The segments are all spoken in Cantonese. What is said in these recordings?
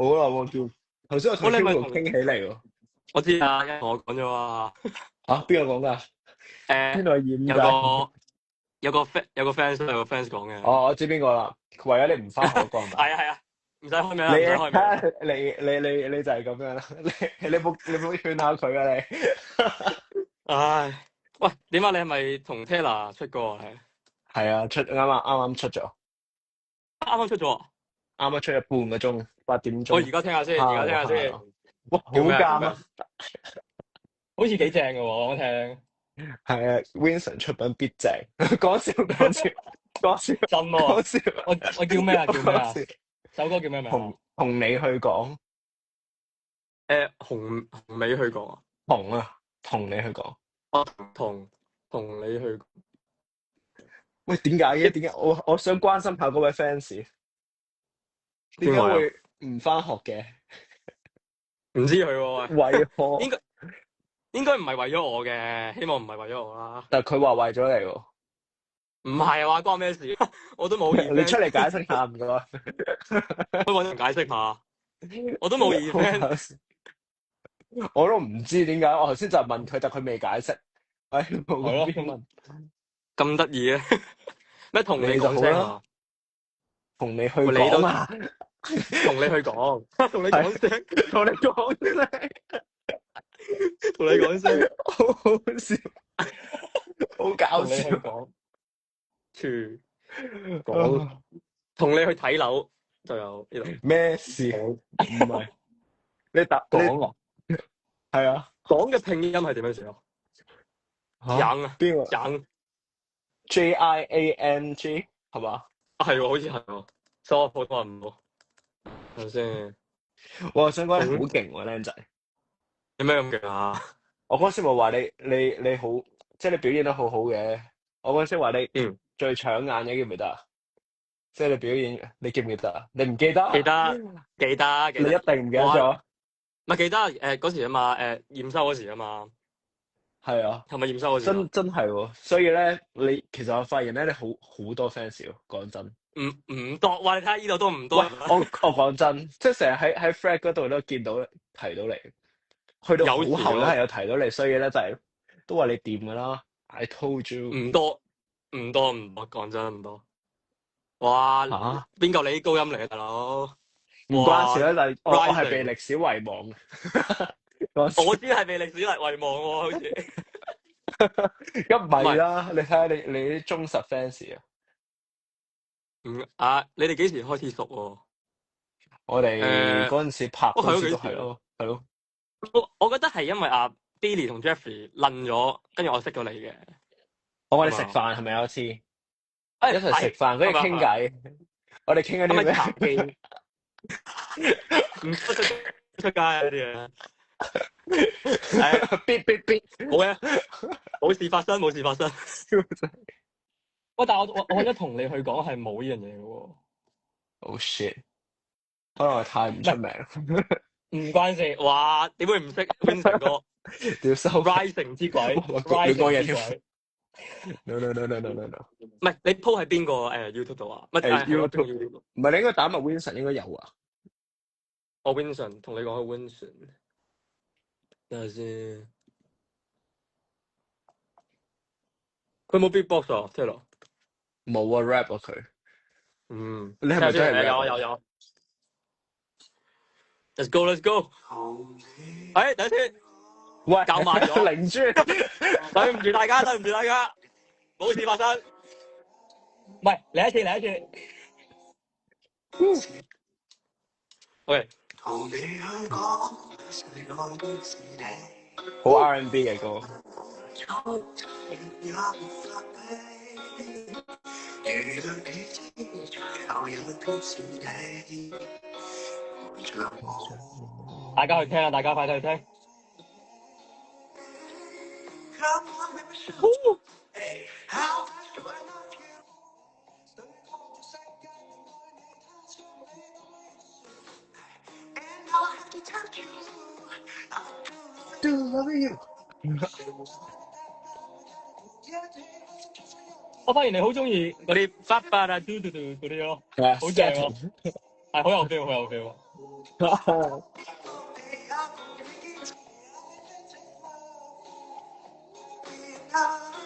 好耐冇見。頭先我同你係咪 Hugo 同傾起嚟喎。我知啊？因為同我講咗啊。嚇邊個講㗎？邊誒，度係有染仔？個有個 fans 講嘅。哦，我知邊個啦。佢為咗你唔翻學嗰個係嘛？係啊，唔使開名你啊，唔使開名。你就係咁樣啦。你冇勸下佢啊你？唉，喂，點啊？你係咪同 Taylor 出過啊？係啊，啱啱出咗，啱啱出咗啊。啱啱出咗半個鐘，8點鐘。我而家聽下先，而家聽下先。Hello，哇，好叫咩啊？叫啱啊！咩啊？好似幾正嘅喎，我聽。係啊，Vincent 出品必正。講笑講笑講笑真喎。講笑我叫咩啊？叫咩啊？講笑，首歌叫咩名啊？同你去講，紅尾去講啊。同你去講。我同你去講。喂，點解嘅？點解我想關心下嗰位 fans，點解邊位啊？會唔翻學嘅？唔知佢喎，喂。為何？應該唔係為咗我嘅，希望唔係為咗我啦。但係佢話為咗你喎。唔係啊，話關咩事？我都冇意 你出 fans，嚟解釋下唔該。都揾人解釋下。我都冇意好 fans。搞笑，我都唔知點解。我頭先就問佢，但佢未解釋。喺冇係咯，邊問，咁得意嘅咩？同你你就好啦，講聲啊！同你去喂，你都講啊，同你去講，同你係講聲，同你講啫，同你講聲，好好笑，好搞同你去笑。講，講，同你去睇樓就有呢度咩事？講唔係你講啊！係啊？講嘅拼音係點樣寫啊？嚇ยัง啊，邊個ยัง？JIANG 係嘛？啊，係喎，好似係喎，所以我普通話唔好，係咪先？我想講你好同勁喎，僆仔。有咩咁勁啊？我嗰時咪話你好，即係你表現得好好嘅。我嗰時話你嗯，最搶眼嘅記唔記得啊？即係你表演，你記唔記得啊？你唔記得？記得記得記你一得，定唔記得哇，咗。唔係記得嗰時啊嘛，驗收嗰時啊嘛，係啊，係咪驗收嗰時啊？真係喎。所以咧，其實我發現咧，你好多 fans 喎。講真，唔多，哇！你睇下呢度都唔多喂，人啦。我講真，即係成日喺 Fred 嗰度都見到提到你，去到好有時後都係有提到你，所以咧就係都話你掂噶啦。I told you 唔多，講真唔多。哇！嚇，邊夠你啲高音嚟啊，大佬？唔關事哇啦。但係我係被！Rising，歷史遺忘嘅。講笑我知係被歷史遺忘喎，好似一唔唔係。係啦，你睇下你啲忠實 fans 啊。你哋幾時開始熟喎？我哋嗰陣時拍係嗰陣時都咗幾時啊？係咯，係咯。我覺得係因為Billy 同 Jeffrey 撚咗，跟住我識咗你嘅，我哋食係嘛？飯係咪有一次一齊食係飯跟住傾係偈？我哋傾緊係咪啲咩？茶記？唔出街嗰啲嘢。必冇嘅，冇事發生，冇事發生。喂，但係我覺得同你去講係冇呢樣嘢嘅喎。Oh shit！可能我太唔出名。唔關事。哇！點會唔識 Vincent 哥屌收？Rising 之鬼你講，Rising 嘢添。之鬼。No no no no no no no。唔係你 po 喺邊個YouTube 度啊？唔係係咯，邊個 YouTube？唔係你應該打埋 Vincent 應該有啊。我 Vincent 同你講係 Vincent，等下先。佢冇 Beatbox 啊，Taylor。冇啊 rap 啊佢。你係咪真係 rap 啊？有。Let's go，Let's go。等陣先，喂，教慢咗，靈珠，對唔住大家，冇事發生。唔係，嚟一次。OK。好 R&B 嘅歌。大家去聽啊！大家快啲去聽。Do love you。我發現你好中意嗰啲發發啊、嘟嘟嘟嗰啲咯，係啊好正啊， ，Scatter。係好有 feel，好有 feel。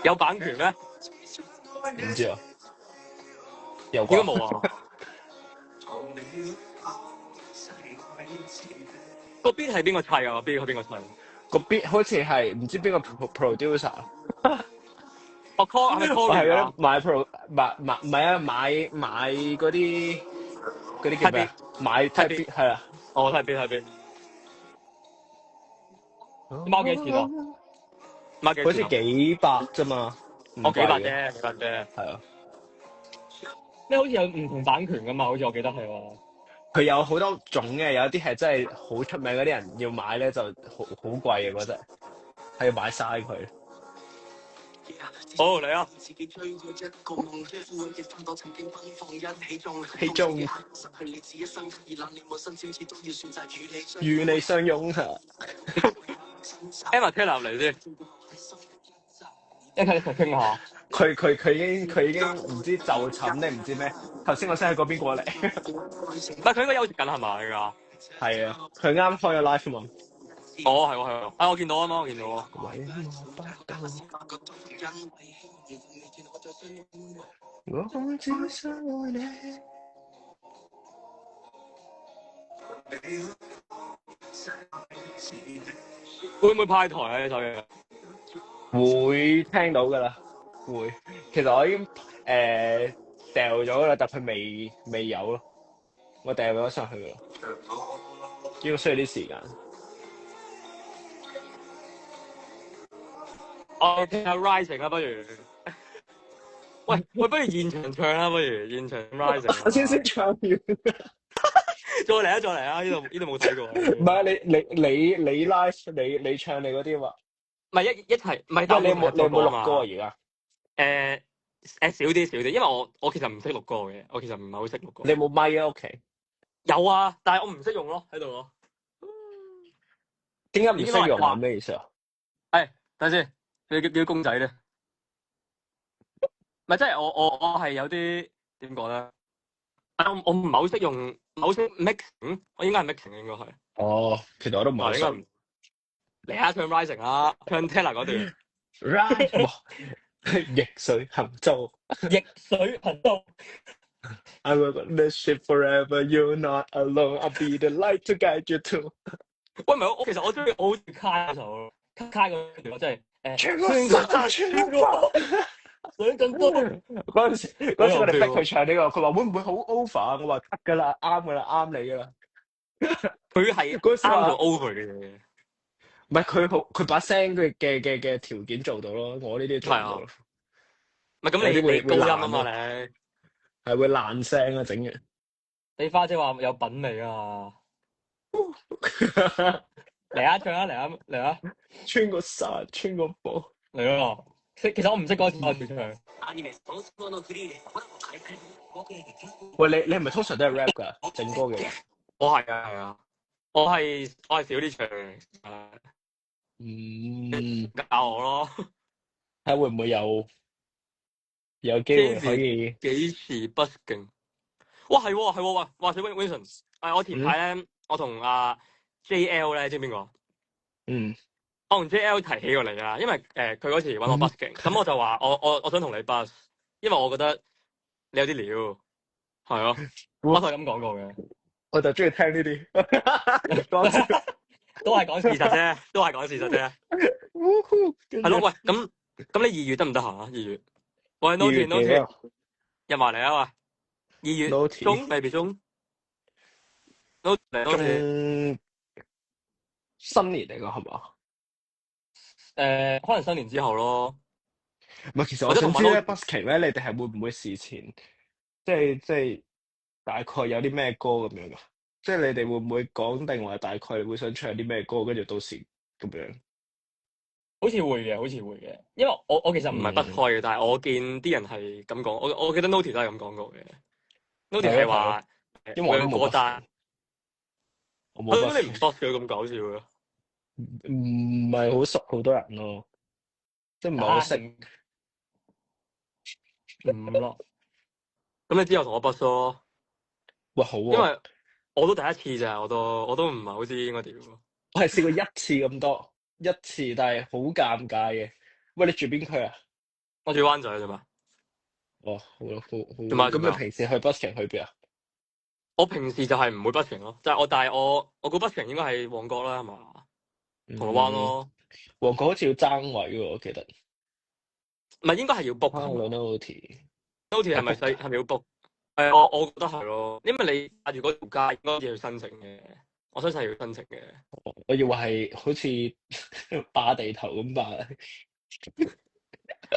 有版權咩？唔知啊，有應該啩？冇啊。個 beat 係邊個砌啊？個 beat 係邊個砌？個 beat 好似係唔知邊個 producer。哦，Call 係咪我係 Corey 啊嗰啲買 pro 買唔係啊，買嗰啲叫咩？Type 啊？買 type beat， beat 係啦。哦，Type beat。貓幾錢啊？貓幾好似錢啊？幾百啫嘛，唔我幾百貴嘅。啫，幾百啫。係啊，咩好似有唔同版權噶嘛？好似我記得係喎。佢有好多種嘅，有啲係真係好出名嗰啲人要買咧，就好貴嘅嗰隻，係要買曬佢。好嚟啊！戲中與你相擁啊！ Emma Taylor 嚟先，一齊傾下。佢已經唔知就寢定唔知咩？頭先我先喺嗰邊過嚟。唔係佢應該休息緊係嘛？而家係啊，佢啱開咗 live 嘛。哦，係喎係喎，啊我見到啊嘛，我見到啊。為我不到，我只想愛你。會唔會派台啊？呢首嘢會聽到㗎啦，會。其實我已經掉咗啦，但佢未有咯。我掉咗上去㗎啦，應該需要啲時間。我聽下 Rising 啊，不如。喂，不如現場唱啦，不如現場 Rising。我先唱完。再嚟啊，再嚟啊！呢度冇睇過。唔係啊，你 live 你唱你嗰啲嘛？唔係一齊，唔係喂，但你有冇錄歌啊？嘛？而家少啲，因為我其實唔識錄歌嘅，我其實唔係好識錄歌。你有冇咪啊？屋企有啊，但係我唔識用咯，喺度咯。點解唔識用啊？咩意思啊？等陣先，你叫啲公仔咧？唔係，即係我係有啲點講咧？我唔係好識用，唔係好識 mixing，我應該係 mixing 應該係。哦，其實我都唔係好識。嚟下唱 Rising 啦，唱 Taylor 嗰段。Rise，哇！逆水行舟，逆水行舟。I will on this ship forever. You're not alone. I'll be the light to guide you to。喂，唔係我其實我中意我好中意卡嗰首，卡嗰段即係全個殺，全個水更多。嗰陣時我哋逼佢唱呢個，佢話會唔會好 over 啊？我話得㗎啦，啱㗎啦，啱你㗎啦。佢係嗰時話啱到 over 嘅嘢。唔係佢把聲嘅條件做到咯，我呢啲做唔到咯。唔係咁你高音啊嘛你。係會爛聲啊整嘅。你花姐話有品味啊！嚟啊唱啊嚟啊！穿個山，穿個波。嚟啊！其實我唔識歌詞，我照唱。喂，你係咪通常都係 rap 㗎？整歌嘅話，我係啊，我係少啲唱嘅。教我咯。睇下會唔會有機會可以幾時不勁？哇係喎，話說 Vincent， 我前排咧，我同阿 JL 咧，知唔知邊個？我同 JL 提起過你啦，因為佢嗰時揾我 busking，咁我就話我想同你 bus，因為我覺得你有啲料，係咯，我係咁講過嘅。我就中意聽呢啲，都係講事實啫，係咯，喂，咁你2月得唔得閒啊？2月，喂 Noty 入埋嚟啊喂，2月中未必中 ，Noty 新年嚟㗎係嘛？可能新年之後咯。唔係，其實我想知咧 busking 咧，你哋係會唔會事前即係大概有啲咩歌咁樣㗎？即係你哋會唔會講定話大概你會想唱啲咩歌，跟住到時咁樣？好似會嘅，因為我其實唔係不開嘅，但係我見啲人係咁講，我記得 Noty 都係咁講過嘅。Noty 係話，因為我都冇單，我覺得你唔 bus 佢咁搞笑嘅，唔係好熟好多人咯，即係唔係好識。咯，咁你之後同我 bus 咯。哇好啊！我都第一次咋，我都唔係好知應該點。我係試過一次咁多，一次，但係好尷尬嘅。喂，你住邊區啊？我住灣仔啫嘛。哦，好咯，好好。咁你做咩做咩啊？平時去 busking 去邊啊？我平時就係唔會 busking 咯，就係但係我估 busking 應該係旺角啦，係嘛？銅鑼灣嗯，咯。旺角好似要爭位喎，我記得。唔係應該係要 book 係嘛 Hello，Naughty ？Noty 係係 咪 book 㗎？係咪要 book？係我覺得係咯，因為你帶住嗰條街應該要申請嘅，我相信係要申請嘅。我以為係好似霸地頭咁霸，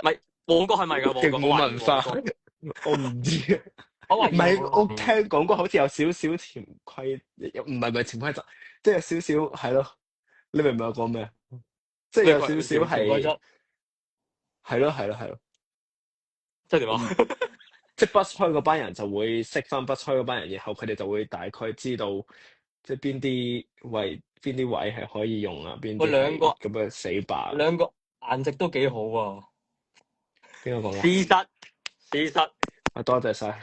唔係旺角係咪㗎？旺勁角我懷疑冇文化。旺角，我唔知啊。我懷疑唔係，我喎。聽講過好似有少少潛規，唔係潛規則，即係有少少係咯。你明唔明我講咩？即係咩有少少係潛規則？係咯，即係點啊？我唔即係 bus 開嗰班人就會識翻 bus 開嗰班人，然後佢哋就會大概知道即係邊啲位係可以用啊，邊啲係我兩個咁樣死霸。兩個顏值都幾好喎。邊個講事㗎？實，啊，多謝晒。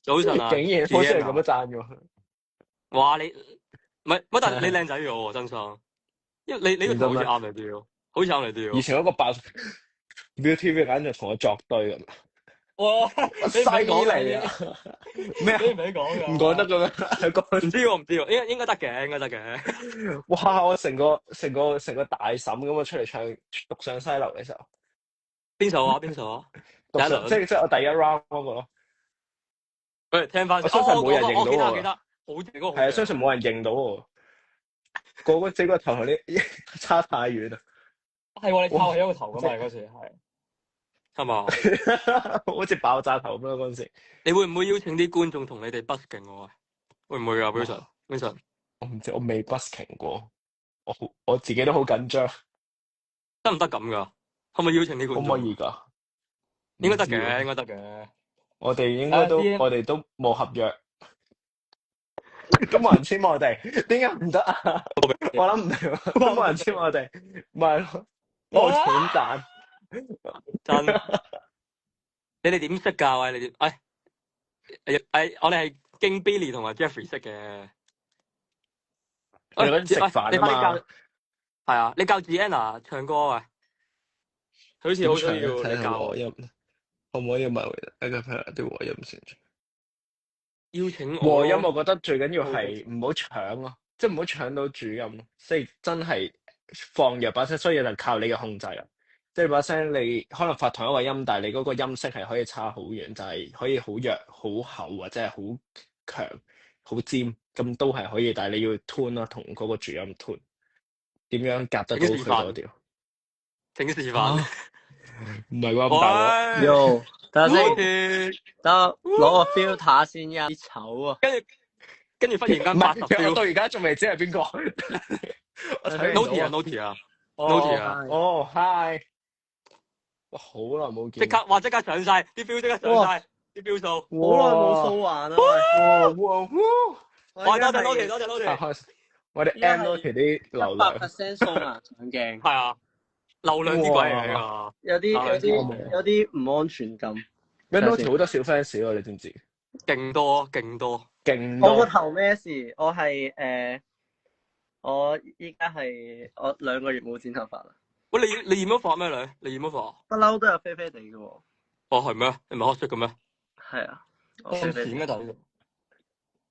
早晨啊竟然好少人咁樣讚嘅哇你唔係，但係你喎。靚仔咗喎，真心。因為你個頭好似認真咩？啱你啲咯，好似啱你啲咯。以前嗰個爆 ViuTV 簡直同我作對咁，哇！你唔犀俾講利啊！嘅，咩啊？你唔俾講唔講得㗎。嘅咩？講唔知喎，唔知喎，應該得嘅，應該得嘅。哇！我成個大嬸咁啊出嚟唱獨上西樓嘅時候，邊首啊？邊首啊？第獨上即一輪。係即係我第一 round 嗰個咯。喂，聽翻先。我相信冇人認我記得，我到我㗎。記得，好正嗰個好係啊，正啊。相信冇人認到我。個整個頭同你差太遠啦。係喎，你哇！抄起咗個頭㗎即嘛？嗰時係嘛？係好似爆炸頭咁啦嗰陣時。你會唔會邀請啲觀眾同你哋 busking 喎？會唔會啊哇！？Wilson，我唔知，我未 busking 過，我自己都好緊張。得唔得咁㗎？可唔可以邀請啲可唔可觀眾啊？以㗎？應該得嘅，唔知喎。應該得嘅。我哋應該都，我哋都冇合約，都冇人簽我哋，點解唔得啊？我諗唔明喎，都冇人簽我哋，咪係咯，冇錢賺。真，你哋點識㗎？喂，你哋，我哋係經 Billy 同埋 Jeffrey 識嘅。你嗰陣食飯啊嘛？係啊，你教 Gianna 唱歌啊？佢好似好需要睇下你教我。和音，可唔可以問一個朋友啲和音先？邀請我和音咯。我覺得最緊要係唔好搶咯，即係唔好搶到主音，即係真係放弱把聲，所以就靠你嘅控制啦。即係把聲你可能發同一個音，但係你嗰個音色係可以差好遠，就係可以好弱、好厚或者係好強、好尖，咁都係可以。但係你要 tune 啦，同嗰個主音 tune，點樣夾得到佢多啲？請示範。啊，唔係啩咁大鑊？喲，等下先，先，等我攞個 filter 先呀，啲醜啊！跟住忽然間唔80係，我到 feel。而家仲未知係邊個。我睇唔 Noty 啊到，Noty 啊哦，Noty 啊，哦，hi，哇，好耐冇見。即刻上晒啲 feel，即刻上晒啲 feel 數。好耐冇數環啦，哇！多謝 Noty，多謝 Noty。開心，我哋 M Noty 啲流量100% 數環上鏡，係啊，流量之鬼嚟㗎。有啲唔安全感。M Noty 好多小 fans 喎，你知唔知？勁多，勁多。我個頭咩事？我係我依家係我2個月冇剪頭髮啦。喂，你染咗髮咩你？你染咗髮？不嬲都有飛飛地嘅喎。哦，係咩？你唔係黑色嘅咩？係啊，我咁飛飛地。淺嘅就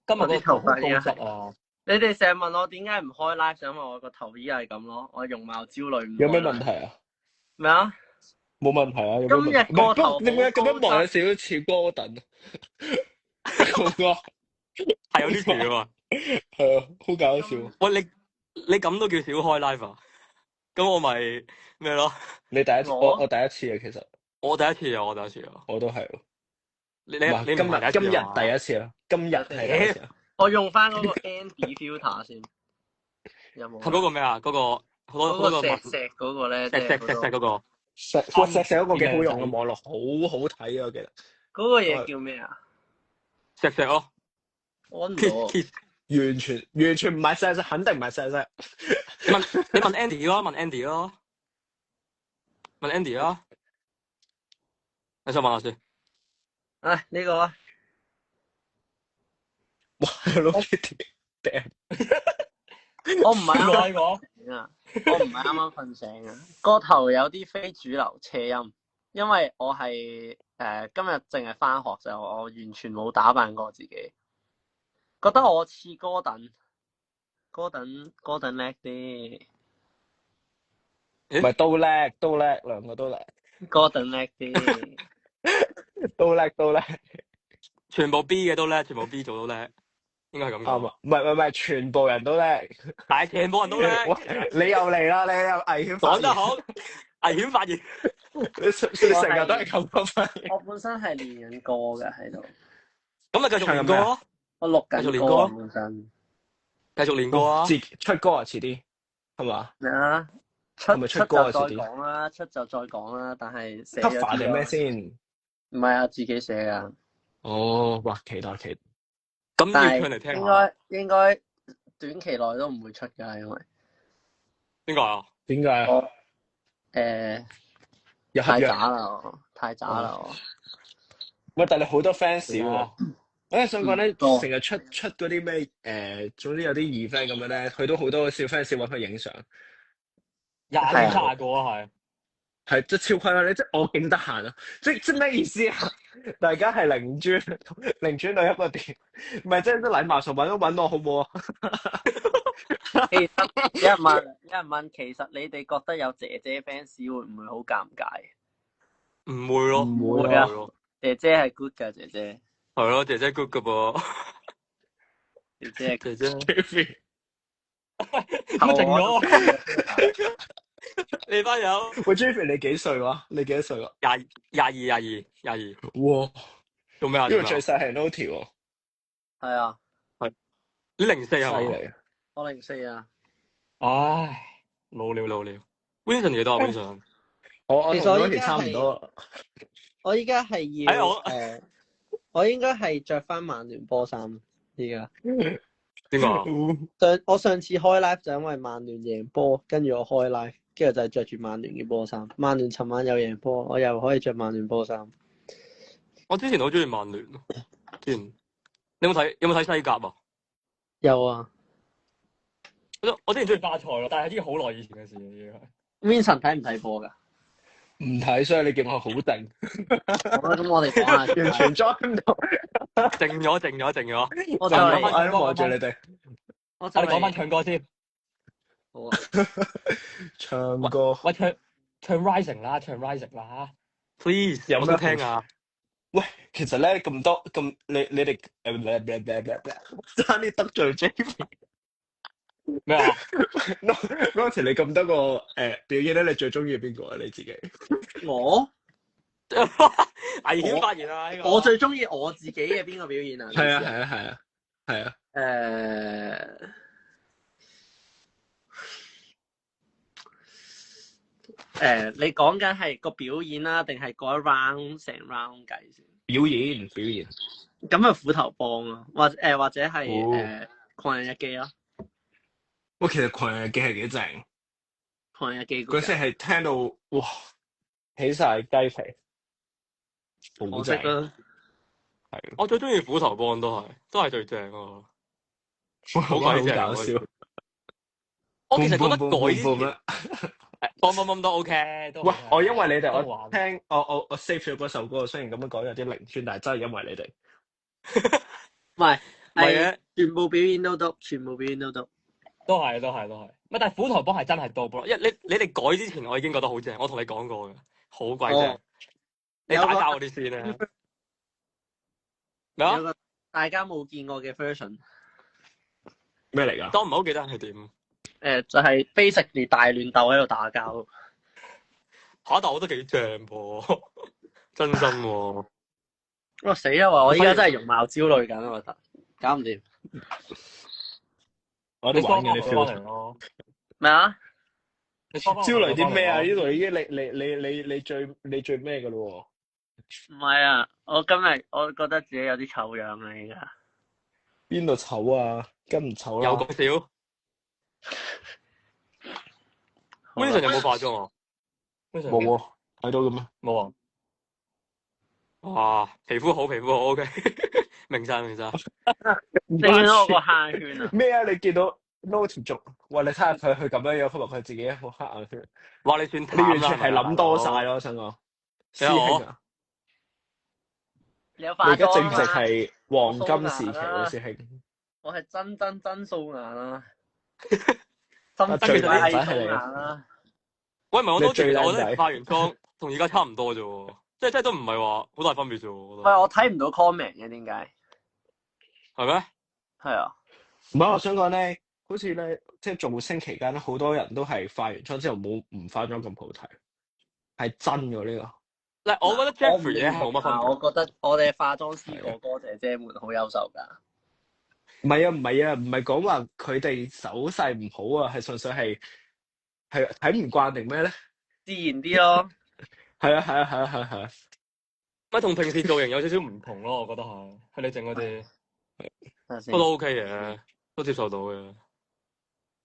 今日個啲頭髮高質啊！你哋成日問我點解唔開 live，想問我個頭依家係咁咯，我容貌焦慮唔。有咩問題啊？咩啊？冇問題啊。今日個頭點解咁樣望有少少似 Gordon 啊？係有啲似喎。係啊，好搞笑。喂，你咁都叫少開 live 啊？咁我咪咩咯？你第一次，我第一次啊，其實。我第一次啊，我第一次啊。我都係。你今日第一次啦，今日係第一次。我用翻嗰個 Andy filter 先，有冇？係嗰個咩啊？嗰個好多石嗰個咧，石嗰個。石嗰個幾好用嘅網絡，好好睇啊！我記得。嗰個嘢叫咩啊？石咯。安完全唔係石，肯定唔係石。你問 Andy 咯，問 Andy 咯。你想問我先？呢個啊，哇 ，Hello Kitty，我唔係啱啱瞓醒啊，我唔係啱啱瞓醒啊，個頭有啲非主流斜音，因為我係今日淨係翻學就我完全冇打扮過自己，覺得我似哥頓叻啲，唔係都叻，兩個都叻，哥頓叻啲，都叻，全部 B 嘅都叻，全部 B 做都叻，應該係咁講。唔係，全部人都叻，係全部人都叻。你又嚟啦，你又危險發言。講得好，危險發言。你成日都係咁講發言。我本身係練緊歌嘅喺度。咁咪繼續練歌咯。我錄緊歌本身。繼續練歌啊！出歌啊，遲啲係嘛？咩啊？出歌就再講啦，出就再講啦。但係寫咗。cover 定咩先？唔係啊，自己寫噶。哦，哇！期待。咁要唱嚟聽下。應該短期內都唔會出噶，因為點解啊？點解啊？太渣啦！太渣啦！喂，但係你好多 fans 喎。我想講咧，成日出嗰啲咩總之有啲 event 咁樣咧，佢都好多小 fans 揾佢影相。30個啊，係即係超規啦！你即係我勁得閒啊！即咩意思啊？大家係零專到一個點，唔係即係啲禮貌上都揾我好唔好啊？其實有人問，其實你哋覺得有姐姐 fans 會唔會好尷尬？唔會咯，唔會啊！姐姐係 good 噶，姐姐係咯，姐姐 good 噶噃，姐姐。我靜咗。你班友，喂 Jeffrey 你幾歲話？你幾多歲啊？22。哇！做咩啊？因為最細係 Noti 喎。係啊。係。你04係嘛？犀利。我04啊。唉，老了。Vincent 幾多啊 ？Vincent？我同 Noti 差唔多。我依家係要我應該係着翻曼聯波衫依家。點解？我上次開 live 就因為曼聯贏波，跟住我開 live，跟住就係着住曼聯嘅波衫。曼聯尋晚又贏波，我又可以着曼聯波衫。我之前好中意曼聯，之前你有冇睇西甲啊？有啊。我之前中意巴塞咯，但係已經好耐以前嘅事啦，已經係。Vincent 睇唔睇波噶？唔睇，所以你見我好定。好啦，咁我哋講下，完全 join 唔到。靜咗。我就望住你哋。我哋講翻唱歌先。好啊。唱歌。喂，唱 Rising 啦，Please 有冇聽啊？喂，其實咧咁多咁，你哋爭啲得罪 Jamie。咩啊？嗰時你咁多個表演咧，你最中意邊個啊？你自己？我危險發言啊！呢個我最中意我自己嘅邊個表演啊？係啊。你講緊係個表演啦，定係嗰一 round 成 round 計先？表演。咁啊，斧頭幫啊，或者係狂人日記啊。喂，其實狂人日記係幾正。狂人日記嗰時係聽到哇，起晒雞皮，好正啦。係。我最中意斧頭幫都係最正啊！好鬼搞笑。我其實覺得改之前，幫都 OK。喂，我因為你哋，我聽我 save 咗嗰首歌，雖然咁樣講有啲零專，但係真係因為你哋。唔係嘅，全部表演都得，都係。唔係，但係斧頭幫係真係多波，因為你哋改之前，我已經覺得好正。我同你講過嘅，好鬼正。你打交嗰啲先咧。咩啊？大家冇見過嘅 version。咩嚟㗎？都唔係好記得係點。就係 basically 大亂鬥喺度打交。但我覺得幾正噃，真心喎。我死啦！我依家真係容貌焦慮緊，我覺得搞唔掂。我哋玩嘅你 feel 咯。咩啊？焦慮啲咩啊？呢度已經你最咩㗎咯喎？唔係啊！我覺得自己有啲醜樣啦，而家。邊度醜啊？跟唔醜啦。有咁少。Vincent 有冇化妝啊？冇喎，睇到嘅咩？冇啊。哇，皮膚好 OK。明晒。整咗我個黑眼圈啊！咩啊？你見到 Note 仲哇？你睇下佢咁樣樣，佢話佢自己一個黑眼圈。哇！你算淡你完啦，全係諗多晒咯，我想講。師兄啊，你有你而家正值化妝啊？係黃金時期喎，師兄。我係真素顏啦，最靚仔係素顏係你。啦。喂，唔係我都其實我覺得仔化完妝同而家差唔多啫喎，即係都唔係話好大分別啫喎。唔係我睇唔到 comment 嘅，點解？係咩？係啊。唔係，我想講咧，好似咧，即係造星期間咧，好多人都係化完妝之後唔化妝咁好睇，係真嘅呢個。嗱，我覺得 Jeffrey 咧係冇乜分別。我覺得我哋化妝師哥哥姐姐們好優秀㗎。唔係講話佢哋手勢唔好啊，係純粹係睇唔慣定咩咧？自然啲咯。係啊。咪同平時造型有少少唔同咯，我覺得係你整嗰啲，不過都 OK 嘅，都接受到嘅。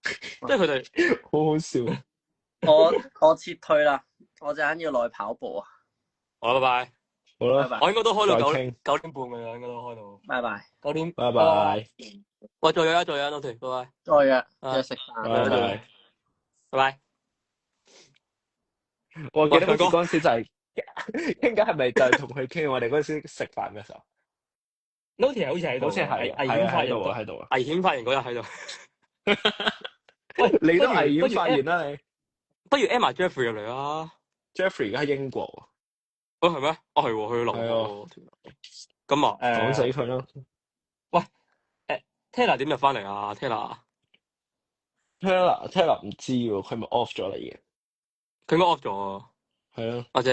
即係佢哋好好笑。我撤退啦，我陣間要落去跑步啊。好啦，拜拜。好啦，我應該都開到9點半嘅啦，應該都開到。拜拜。9點。拜拜。喂，再約，OK，拜拜。再約食飯。拜拜。我記得好似嗰陣時就係傾緊，係咪就係同佢傾我哋嗰陣時食飯嘅時候 ？Noty 好似喺度，好似係危險發言喺度啊！危險發言嗰日喺度。喂，你都危險發言啦你。不如 add 埋 Jeffrey 入嚟啦。Jeffrey 而家喺英國喎。哦，係咩？哦，係喎，去留學。咁啊，講死佢啦！喂，Taylor 點入翻嚟啊 ？Taylor 唔知喎，佢咪 off 咗啦已經。佢應該 off 咗。係咯。或者，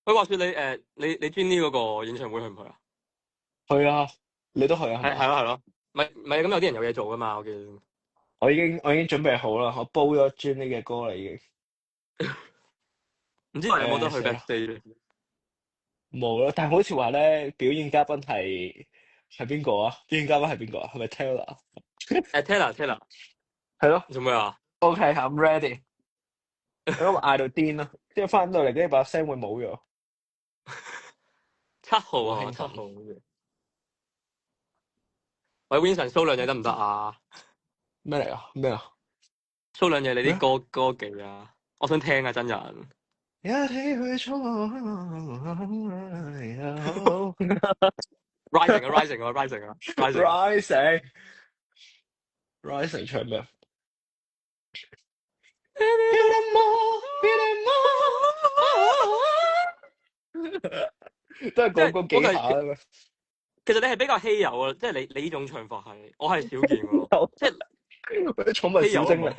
喂，話說你 Jenny 嗰個演唱會去唔去啊？去啊，你都去啊？係咯，咪咁有啲人有嘢做噶嘛？我見。我已經準備好啦，我煲咗 Jenny 嘅歌啦已經。唔知你有冇得去 backstage？冇啦，但係好似話咧，表演嘉賓係邊個啊？表演嘉賓係邊個啊？係咪 Taylor？Taylor 係咯。做咩啊 ？OK，I'm ready。咁我嗌到癲啦，即係翻到嚟跟住把聲會冇咗。7號啊，7號。喂 ，Vincent show 兩嘢得唔得啊？咩嚟啊？咩啊 ？show 兩嘢你啲歌技啊，我想聽啊真人。Rising 唱咩？都係講嗰幾下啊嘛。其實你係比較稀有啊，即係你呢種唱法係，我係少見喎。即係嗰啲寵物小精靈。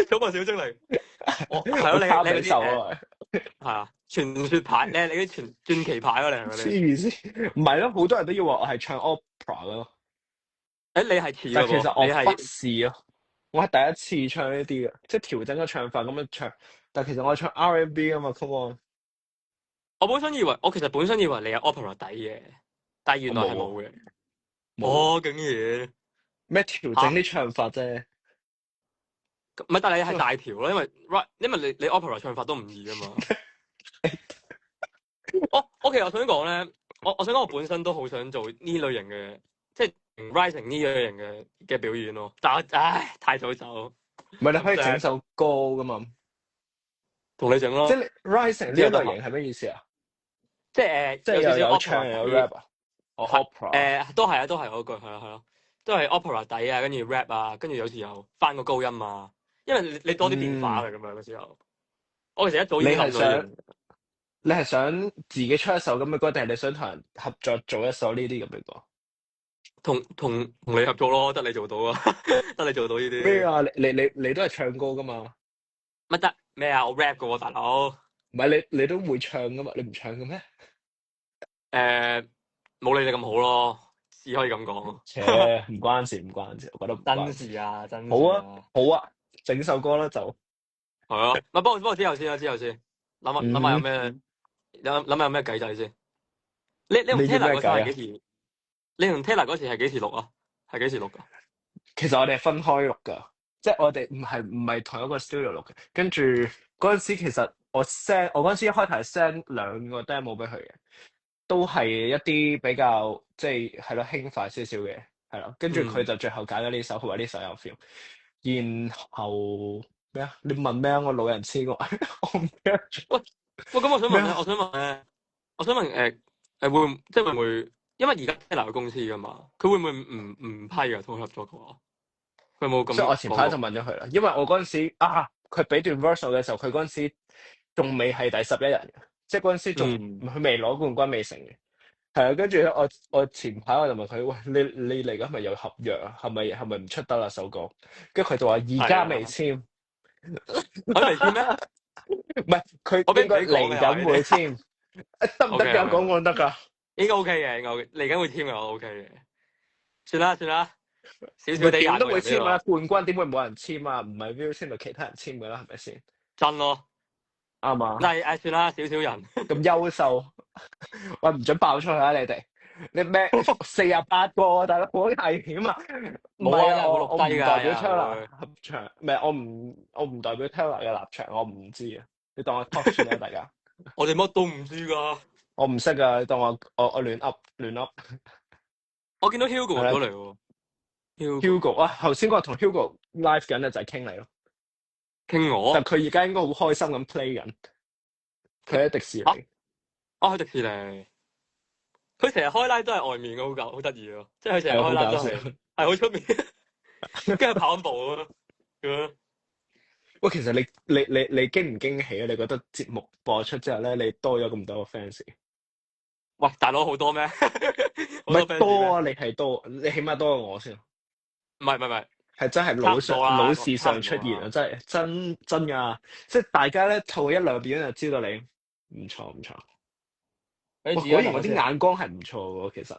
寵物小精靈。係咯，你嗰啲係啊，傳說牌，你啲傳奇牌咯，你係咪？黐線，唔係咯，好多人都要話我係唱 opera 咯。你係似喎，但其實我不是咯，我係第一次唱呢啲嘅，即係調整個唱法咁樣唱。但其實我係唱 R&B 啊嘛 ，come on。我其實本身以為你有 opera 底嘅，但係原來係冇嘅。竟然咩調整啲唱法啫？唔係，但係你係大條咯，因為你 opera 唱法都唔易噶嘛。我其實我想講咧，我想講我本身都好想做呢類型嘅，即係 rising 呢類型嘅表演咯。但係太早走。唔係你可以整首歌噶嘛？同你整咯。即係 rising 呢一類型係咩意思啊？即係即係有唱有 rap 啊？opera 都係嗰句係咯，都係 opera 底啊，跟住 rap 啊，跟住有時候翻個高音啊，因為你多啲變化嘅咁樣嘅時候。我其實一早已經諗咗。你係想自己出一首咁嘅歌，定係你想同人合作做一首呢啲咁嘅歌？同你合作咯，得你做到啊，得你做到呢啲。咩啊？你都係唱歌噶嘛？乜得咩啊？我 rap 噶喎，大佬。唔係你都會唱噶嘛？你唔唱嘅咩？冇你哋咁好咯，只可以咁講。唔關事，我覺得唔關事。真事啊，真事。好啊，整首歌啦就。係啊，不過之後先，諗下有咩，諗下有咩計仔先。你同 Taylor 嗰時係幾時？你同 Taylor 嗰時係幾時錄啊？係幾時錄噶？其實我哋係分開錄噶，即係我哋唔係同一個 studio 錄嘅。跟住嗰陣時其實我嗰陣時一開頭係 send 2個 demo 俾佢嘅，都係一啲比較即係咯輕快少少嘅，係咯。跟住佢就最後揀咗呢首，佢話呢首有 feel。然後咩啊？你問咩啊？我老人痴呆，我唔記得咗。喂，咁我想問咧，我想問會唔會？因為而家 Taylor 嘅公司噶嘛，佢會唔會唔批啊？同佢合作嘅話，佢冇咁。所以我前排就問咗佢啦，因為我嗰陣時佢俾段 verse 嘅時候，佢嗰陣時仲未係第11人嘅，即係嗰陣時仲佢未攞冠軍未成嘅。係啊，跟住我前排我就問佢，喂，你嚟緊係咪有合約啊？係咪唔出得啦首歌？跟住佢就話而家未簽，佢未簽咩？唔係佢應該嚟緊會簽，得唔得㗎？講得㗎。應該 OK 嘅，應該嚟緊會簽嘅，我 OK 嘅。算啦，少少地點都會簽啊！冠軍點會冇人簽啊？唔係 Viu 簽就其他人簽㗎啦，係咪先？真咯，啱嘛？但係算啦，少人咁優秀，喂唔準爆出去啊！你哋你咩48個大佬好危險啊！冇啊，我唔代表 Taylor 會合場，唔係我唔代表 Taylor 嘅立場，我唔知啊。你當我 talk 算啦，大家。我哋乜都唔知㗎。我唔識啊，你當我亂噏。我見到 Hugo 入咗嚟喎。Hugo 啊，頭先嗰個同 Hugo live 緊咧就係傾你咯，傾我。但佢而家應該好開心咁 play 緊，佢喺迪士尼。喺迪士尼。佢成日開 live 都係外面嘅，好得意咯。即係佢成日開 live 都係好出面，跟住跑步咯。喂，其實你驚唔驚喜啊？你覺得節目播出之後咧，你多咗咁多個 fans？喂，大佬好多咩？唔係多啊，你係多，你起碼多過我先。唔係，係真係老事上出現啊！真係真㗎，即係大家咧套1-2表演就知道你唔錯。果然我啲眼光係唔錯喎，其實。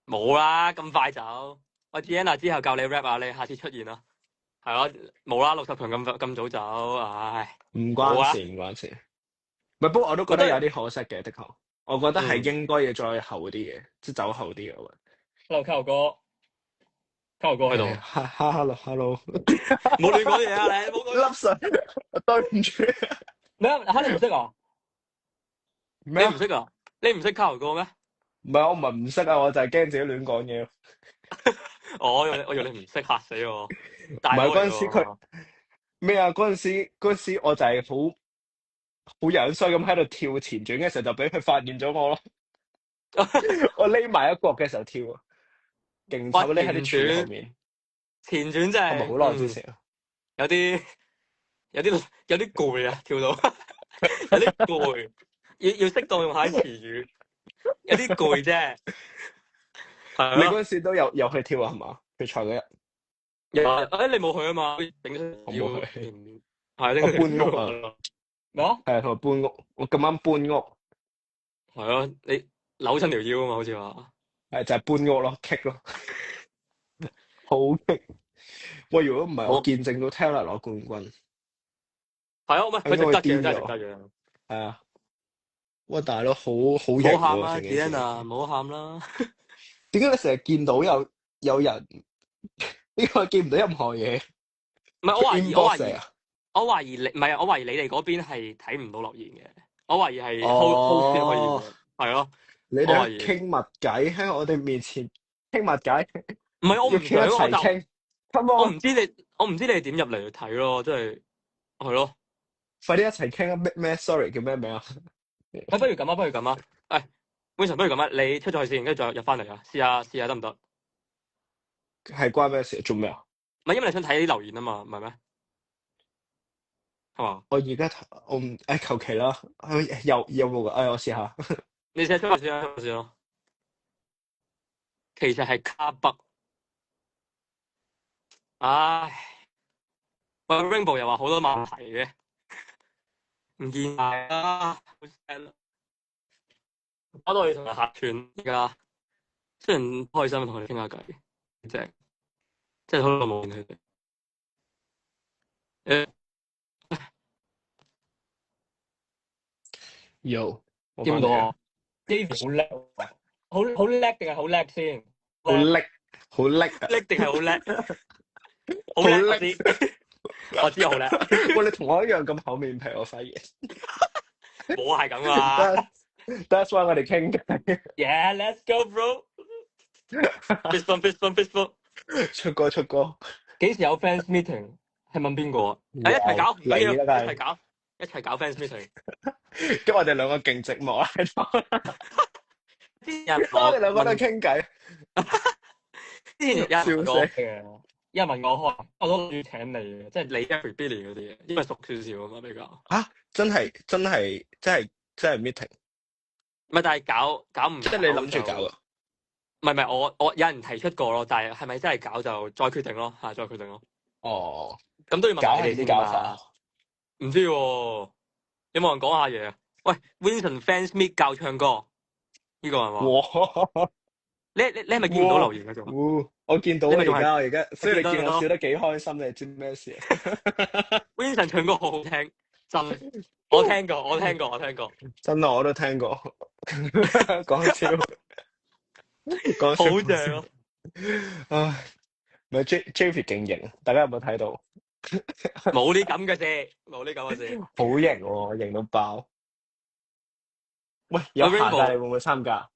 冇啦，咁快走。我 Gianna 之後教你 rap 啊，你下次出現啦。係咯，冇啦，60強咁早走，唉。唔關事。唔係，不過我都覺得有啲可惜嘅，的確。我覺得係應該要再後啲嘅，即係走後啲嘅。我覺得。Hello，卡牛哥喺度。Hello。冇亂講嘢啊！你冇講。粒水，對唔住。咩啊？你唔識啊？你唔識啊？你唔識卡牛哥咩？唔係，我唔係唔識啊，我就係驚自己亂講嘢。我以為你唔識，嚇死我。唔係嗰陣時佢咩啊？嗰陣時我就係好樣衰咁喺度跳前轉嘅時候，就俾佢發現咗我咯。我匿埋一角嘅時候跳，勁醜匿喺啲柱後面。前轉真係係咪好耐之前啊？有啲攰啊，跳到有啲攰，要適當用下詞語，有啲攰啫。你嗰陣時都有去跳啊？係嘛？決賽嗰日。你冇去啊嘛？我冇去。係我搬屋啊。咩啊？係同佢搬屋，我咁啱搬屋。係啊，你扭親條腰啊嘛，好似話。係就係搬屋咯，棘咯，好棘。喂，如果唔係我見證到 Taylor 攞冠軍。係啊，唔係佢值得嘅，真係值得嘅。係啊。喂，大佬好型喎！唔好喊啦，Gianna，唔好喊啦。點解你成日見到有人呢個見唔到任何嘢？唔係我懷疑你唔係我懷疑你哋嗰邊係睇唔到留言嘅。我懷疑係 hold 先可以。係咯。你哋傾密偈喺我哋面前傾密偈。唔係我唔想一齊傾。我唔知你哋點入嚟去睇咯，即係係咯。快啲一齊傾啊！咩 ？Sorry， 叫咩名啊？不如咁啊！Vincent，不如咁啊！你出咗去先，跟住再入翻嚟啊！試下得唔得？係關咩事？做咩啊？唔係因為你想睇啲留言啊嘛，唔係咩？係嘛？我而家我唔求其啦。有冇㗎？我試下。你試下出去先咯。其實係卡北。唉，喂 Rainbow 又話好多問題嘅，唔見晒啦，好 sad 啦。我都要同佢客串而家，雖然開心同佢哋傾下偈，即係好耐冇見佢哋。有見到我 David 好叻，好叻定係好叻先？好叻，叻定係好叻？好叻，我知好叻。喂，你同我一樣咁厚面皮，我發現。我係咁啊。That's why 我哋傾偈。Yeah, let's go, bro. Fist bump. 出歌。幾時有 fans meeting？係問邊個啊？一齊搞，嚟啦，一齊搞 fans meeting。咁我哋兩個勁寂寞喺度。我哋兩個都傾偈。之前有人問我嘅，有人問我開，我都諗住請你嘅，即係你 Every Billy 嗰啲嘢，因為熟少少啊嘛比較。嚇！真係 meeting。唔係，但係搞唔，即係你諗住搞啊？唔係，我有人提出過咯，但係咪真係搞就再決定咯，再決定咯。哦，咁都要問你哋先搞法。唔知喎，有冇人講下嘢啊？喂 ，Vincent fans meet 教唱歌，呢個係嘛？你係咪見唔到留言嗰種？我見到而家，所以你見我笑得幾開心，你知咩事？Vincent 唱歌好好聽，真，我聽過。真啊，我都聽過。講笑。好正啊！唉，咪 Javy 勁型，大家有冇睇到？冇啲咁嘅事，好型喎，型到爆。喂，有限㗎，你會唔會參加？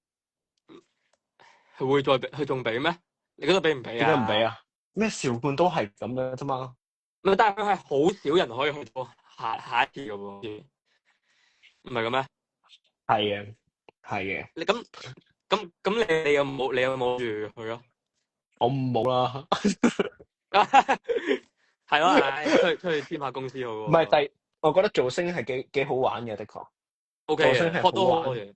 佢會佢仲俾咩？你覺得俾唔俾啊？點解唔俾啊？咩韶冠都係咁樣啫嘛。唔係，但係佢係好少人可以去到下一次嘅喎，唔係咁咩？係嘅。你咁你有冇住去啊？我冇啦。係咯，出去簽下公司好喎。唔係，我覺得造星係幾好玩嘅，的確。OK 造星係好玩嘅。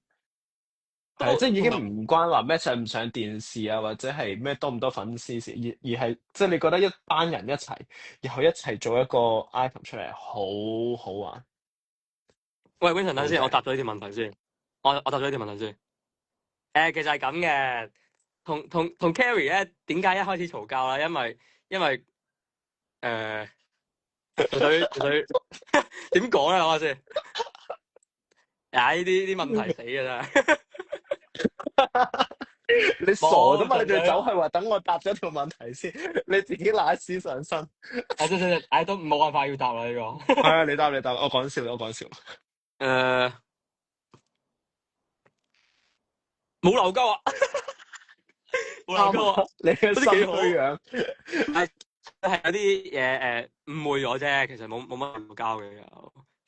係，即係已經唔關話咩上唔上電視啊，或者係咩多唔多粉絲事，而係即係你覺得一班人一齊，然後一齊做一個 item 出嚟，好好玩。喂 ，Vincent，等先，我答咗呢條問題先。我答咗呢條問題先。其實係咁嘅，同 Carrie 咧，點解一開始嘈交啦？因為佢點講咧？講下先。呢啲問題死嘅真係。你傻㗎嘛？你仲走去話等我答咗條問題先，你自己揦屎上身。都冇辦法要答啦呢個。係啊，你答，我講笑。冇流鳩啊！冇流鳩啊！你嘅心虛樣。係有啲嘢誤會咗啫，其實冇乜流交嘅。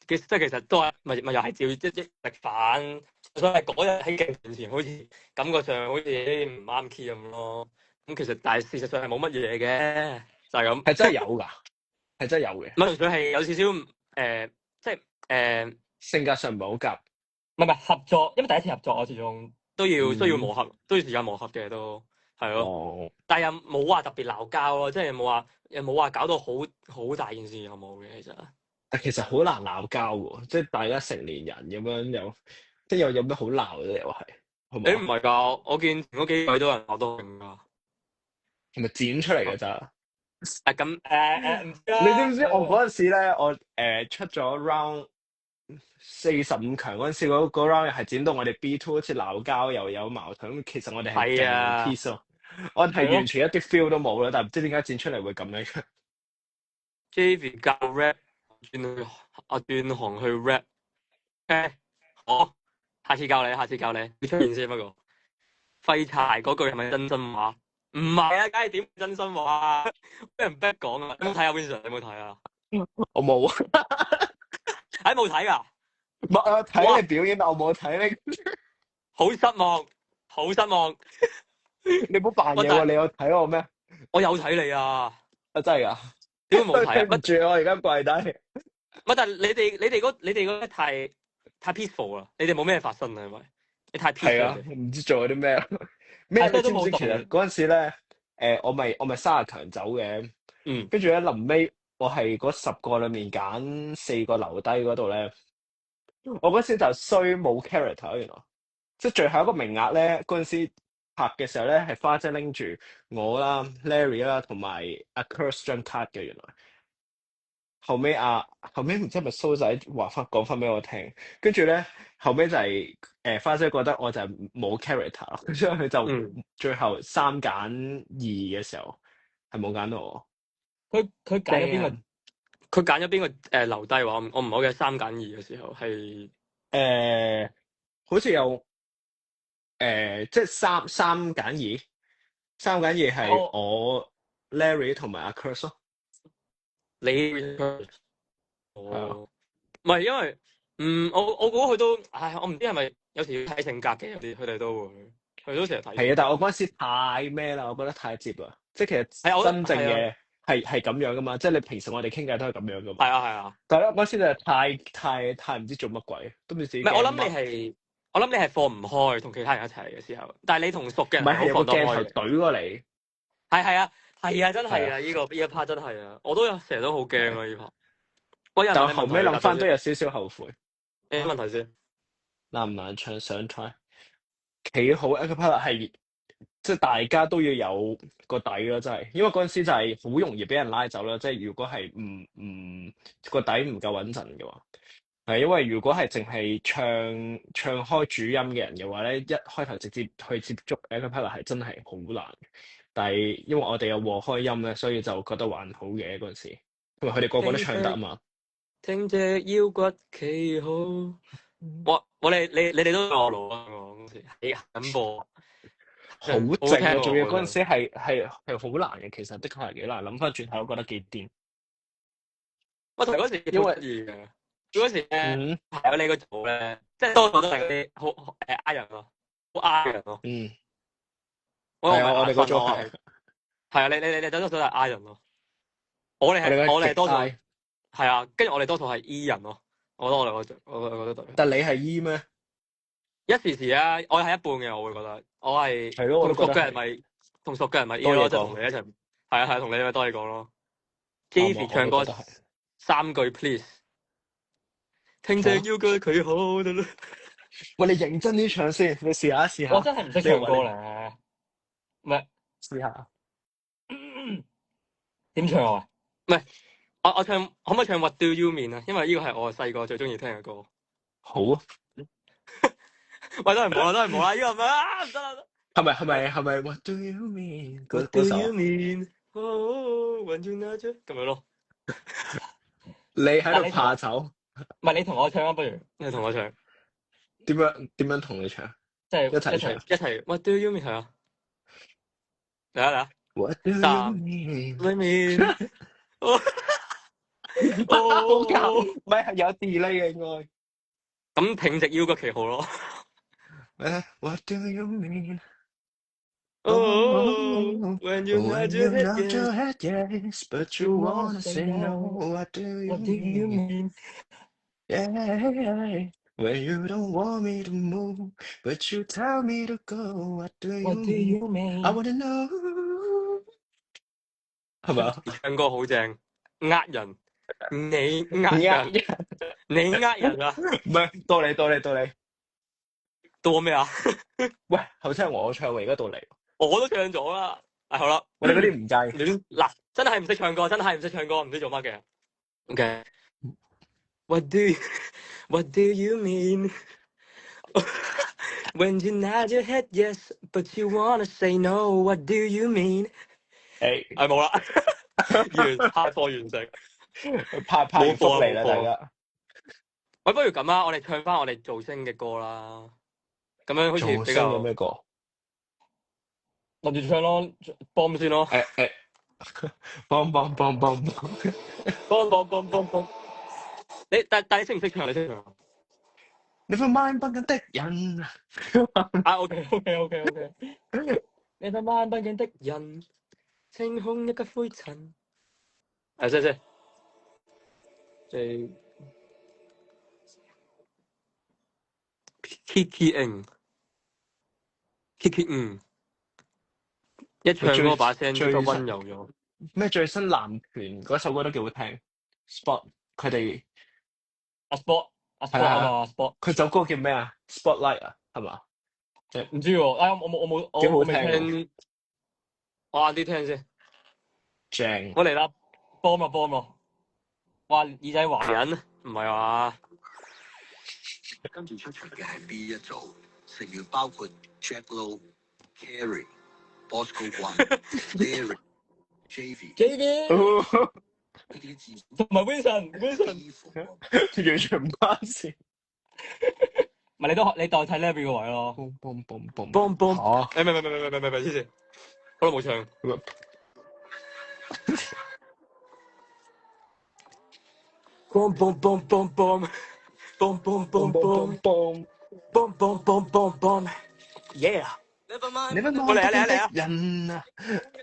其實都係咪又係照一食飯，所以嗰日喺鏡頭前好似感覺上好似唔啱 key 咁咯。咁其實但係事實上係冇乜嘢嘅，就係咁。係真係有㗎，係真係有嘅。唔係，佢係有少少即係性格上唔係好夾。唔係合作，因為第一次合作我始終都要需要磨合，都要時間磨合嘅都係咯。但係又冇話特別鬧交咯，即係冇話搞到好大件事，有冇嘅其實。但其實好難鬧交喎，即係大家成年人咁樣即係有咩好鬧嘅又係。唔係㗎，我見嗰幾位都有人鬧到勁㗎。係咪剪出嚟㗎咋？咁唔知啦。你知唔知我嗰陣時咧，我出咗 round 45強嗰陣時，嗰 round 係剪到我哋 B2 好似鬧交又有矛盾，其實我哋係勁 peace 咯。我係完全一啲 feel 都冇啦，但係唔知點解剪出嚟會咁樣。Javy 教 rap。轉行去 rap， 好，下次教你，你出現先。不過廢柴嗰句係咪真心話？唔係啊，梗係點真心話啊？俾人逼講啊！有冇睇啊 Vincent？有冇睇啊？我冇。冇睇㗎。我睇你表演，但我冇睇你。好失望。你唔好扮嘢喎！你有睇我咩？我有睇你啊！真係㗎？點會冇睇啊？對唔住，我而家跪低。唔係，但係你哋嗰太 peaceful 啦，你哋冇咩發生啊？係咪？你太 peaceful。係啊，唔知做咗啲咩。咩？你知唔知其實嗰陣時咧，我咪30強走嘅。跟住咧，臨尾我係嗰10個裏面揀4個留低嗰度咧，我嗰時就衰冇 character 原來。即係最後一個名額咧，嗰陣時拍嘅時候咧，係花姐拎住我啦、Larry 啦同埋阿 Curse 張卡嘅原來。後尾唔知係咪蘇仔講翻俾我聽，跟住咧後尾就係花姐覺得我就係冇 character，所以佢就最後3揀2嘅時候係冇揀到我。佢揀咗邊個？佢揀咗邊個留低話？我唔好嘅3揀2嘅時候係好似有即係三揀二係我 Larry 同埋阿 Chris 咯。你哦，唔係因為我估佢都我唔知係咪有時要睇性格嘅，有啲佢哋都會，佢都成日睇。係啊，但係我嗰陣時太咩啦，我覺得太接啦。即係其實真正嘅係咁樣噶嘛，即係你平時我哋傾偈都係咁樣噶嘛。係啊。但係咧嗰陣時就太唔知做乜鬼，都唔知自己。唔係我諗你係放唔開同其他人一齊嘅時候，但係你同熟嘅人唔係有個鏡頭懟過嚟。係啊，真係啊！呢一 part 真係啊，我都成日都好驚啊呢 part。但後尾諗翻都有少少後悔。咩問題先？難唔難唱上台？企好一個 part 係即係大家都要有個底咯，真係，因為嗰陣時就係好容易俾人拉走啦。即係如果係唔個底唔夠穩陣嘅話，係因為如果係淨係唱開主音嘅人嘅話咧，一開頭直接去接觸一個 part 係真係好難。但係因為我哋有和開音咧，所以就覺得還好嘅嗰陣時，因為佢哋個個都唱得啊嘛。挺隻腰骨企好，我你哋都過路啊！我嗰時係咁播，好正啊！仲要嗰陣時係好難嘅，其實的確係幾難。諗翻轉頭，我覺得幾癲。我同嗰時因為嘅，嗰時咧係有你個組咧，即係多數都係嗰啲好I人咯，好I人咯。我哋個組係啊，你多數都係I人咯。我哋多數係啊，跟住我哋多數係 E 人咯。我覺得對。但你係 E 咩？一時時啊，我係一半嘅，我會覺得我係同熟嘅人咪同熟嘅人咪 E 咯，即係同你一齊。係啊，同你咪多嘢講咯。Jeffy 唱歌3句 please， 聽隻腰骨佢好得啦。喂，你認真啲唱先，你試下。我真係唔識唱歌咧，唔係試下。點唱啊？唔係我唱，可唔可以唱 What Do You Mean 啊？因為呢個係我細個最中意聽嘅歌。好啊。喂，都係冇啦，呢個唔得啦。係咪 What Do You Mean？ What do you mean？ When you know 咁樣咯。你喺度怕醜？唔係你同我唱啊，不如你同我唱。點樣同你唱？即係一齊唱。一齊 What do you mean 係啊？嚟啊！What do you mean？ 好搞，唔係有 delay 嘅應該。咁挺直腰個旗號咯。What do you mean？ When you nod your head yes, but you wanna say no. What do you mean? Yeah, when you don't want me to move, but you tell me to go. What do you mean? I wanna know. 係咪啊？唱歌好正，呃人，你呃人，你呃人啊？唔係，到你。到我咩啊？喂，頭先係我唱喎，而家到你。我都唱咗啦。好啦，我哋嗰啲唔計。嗱，真係唔識唱歌，唔知做乜嘅。OK。What do you mean? When you nod your head yes, but you wanna say no. What do you mean? 冇啦，派課完成，派完福利啦，大家。喂，不如咁啦，我哋唱翻我哋造星嘅歌啦。咁樣好似比較。有咩歌？諗住唱咯，Bomb 先咯。Bomb。但你識唔識唱？你識唱？你份 mind 不緊的人。OK。你份 mind 不緊的人，清空一級灰塵。先。Kiki 一唱歌把聲最溫柔咗。咩最新男團嗰首歌都幾好聽 ，Spot 佢哋。Spot 啊嘛 ，Spot 佢首歌叫咩啊 ？Spotlight 啊，係嘛？唔知喎，我冇幾好聽。我晏啲聽先。正。我嚟啦 ，Bomb 咯。哇，耳仔滑人，唔係話。跟住出場嘅係 B 一組，成員包括 Jack Low、Carrie、Bosco One、Larry、JV。同埋 Vincent，完全唔關事。唔係你代替 Larry 個位咯。boom。好啊。唔係，黐線，好耐冇唱。boom boom boom boom boom boom boom boom boom boom boom boom boom yeah。你乜望得見的人啊？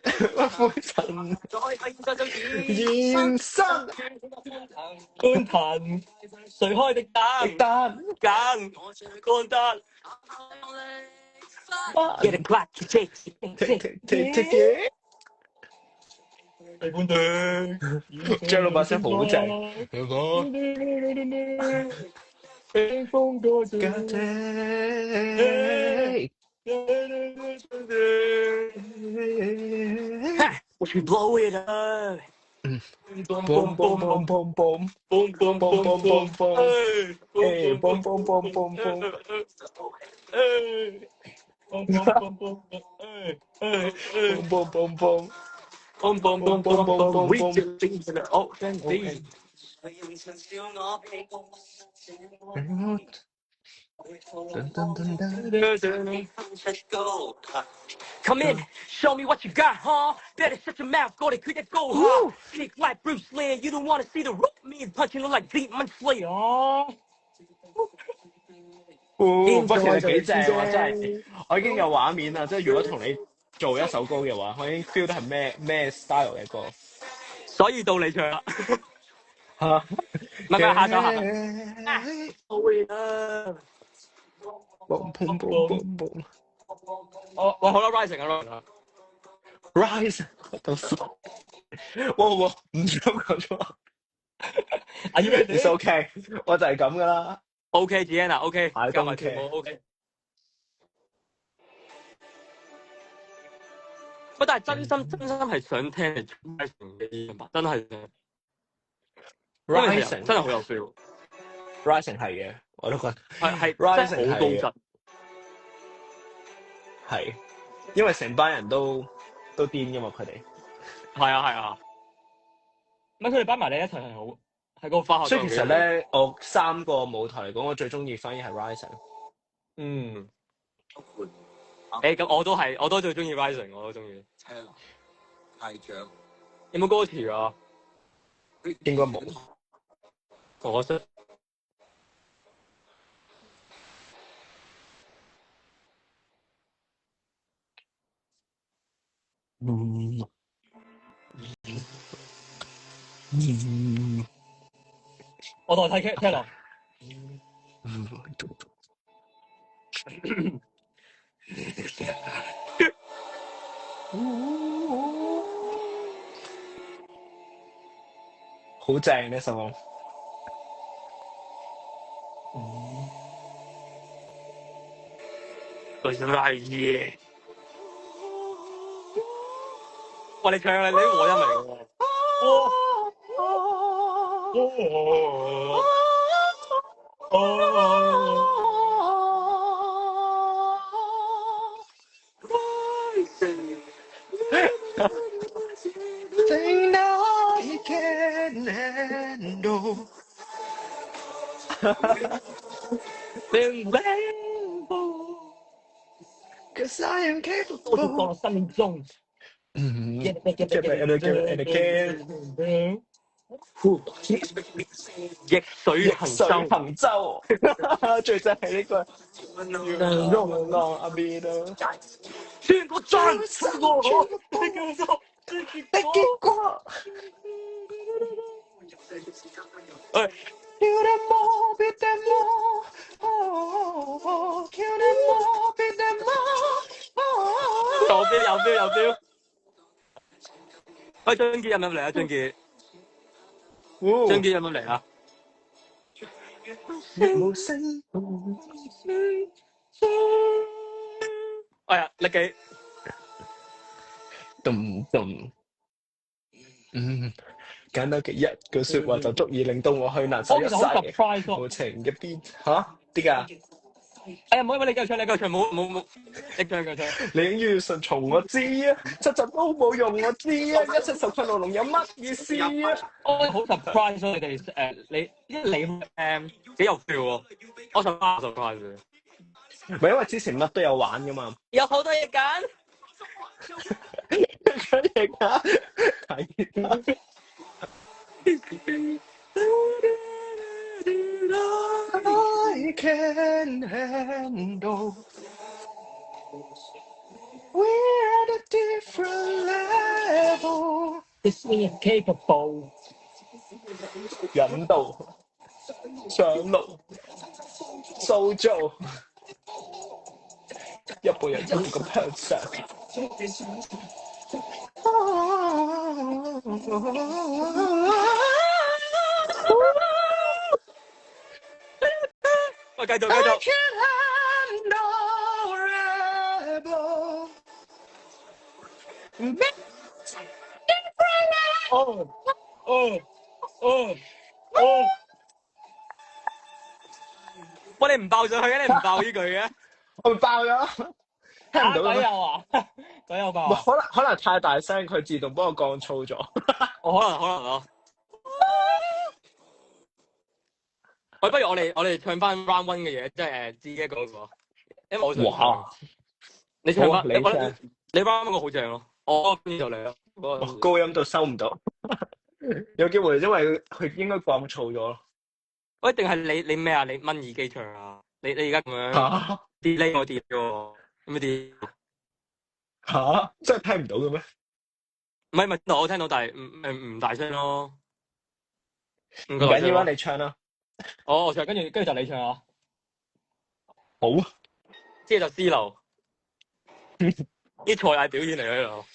不灰塵。現身。觀壇誰開的燈？乾得。Get a clock to take。地盤地。張老把聲好正。清風過境。Watch me blow it up。boom boom boom boom boom boom boom boom boom boom hey boom boom boom boom boom boom boom boom boom Come in, show me what you got, huh? Better shut your mouth, go to quit that go, huh? Kick like Bruce Lee, you don't wanna see the rope, me punching you like Demon Slayer, huh? 不過其實幾正喎，真係，我已經有畫面啦。即係如果同你做一首歌嘅話，我已經 feel 到係咩 style 嘅歌。所以到你唱啦。嚇？唔係下首。boom boom boom boom。喂，好啦 ，Rising 啊 ，Rising，到時，哇，唔想講錯。Are you ready? It's OK，我就係咁噶啦。OK， Gianna，OK， 加埋跳舞 OK。喂，但係真心係想聽你 Rising 嘅音樂，真係。Rising 真係好有 feel。Rising 係嘅，我都覺得係 Rising 好高質。係，因為成班人都癲噶嘛，佢哋。係啊。咁佢哋班埋你一齊係好，喺個花學。所以其實咧，我3個舞台嚟講，我最中意反而係 Rising。咁我都最中意 Rising， 我都中意。太長。有冇歌詞啊？應該冇。我識。我代替 Taylor。好正呢首歌。嘢。哇！你唱啊，你啲和音嚟嘅Thing I can handle. Cause I am capable. 我就放落心中。Give it again. 逆水行舟。最正係呢個。穿過山，穿過河，的結果。Kill them all, beat them all. Oh, kill them all, beat them all. 有 feel。喂，張傑入嚟啊，張傑入嚟啊！無聲。哎呀，力記。簡單嘅一句説話就足以令到我去難受一世。無情嘅邊啲㗎？哎呀，唔好，你繼續唱，冇，你唱。你要順從我知啊，七集都冇用我知啊，一七十困牢籠有乜意思啊？我好 surprise 咯，你哋你幾有 feel 喎，我 surprise。唔係因為之前乜都有玩噶嘛，有好多嘢揀。緊嘢㗎，係。I can handle. We're at a different level. This is capable. 引導上路塑造一步一步咁向上。喂，繼續。I can handle rebel. 喂，你唔爆上去嘅，你唔爆呢句嘅？我咪爆咗，聽唔到嘅咩？有啊，佢有爆。可能太大聲，佢自動幫我降噪咗。我可能咯。喂，不如我哋唱翻 round one 嘅嘢，即係自己嗰個，因為我想唱。你唱翻，你 round one 個好正咯。我邊就嚟咯。高音都收唔到，有機會因為佢應該降噪咗咯。喂，定係你咩啊？你掹耳機唱啊？你而家咁樣delay我跌咗，有冇跌？嚇！真係聽唔到嘅咩？唔係，我聽到，但係唔大聲咯。唔緊要啦，你唱啦。我唱，跟住就你唱啊。好啊，即係就思流，啲才藝表演嚟喺度。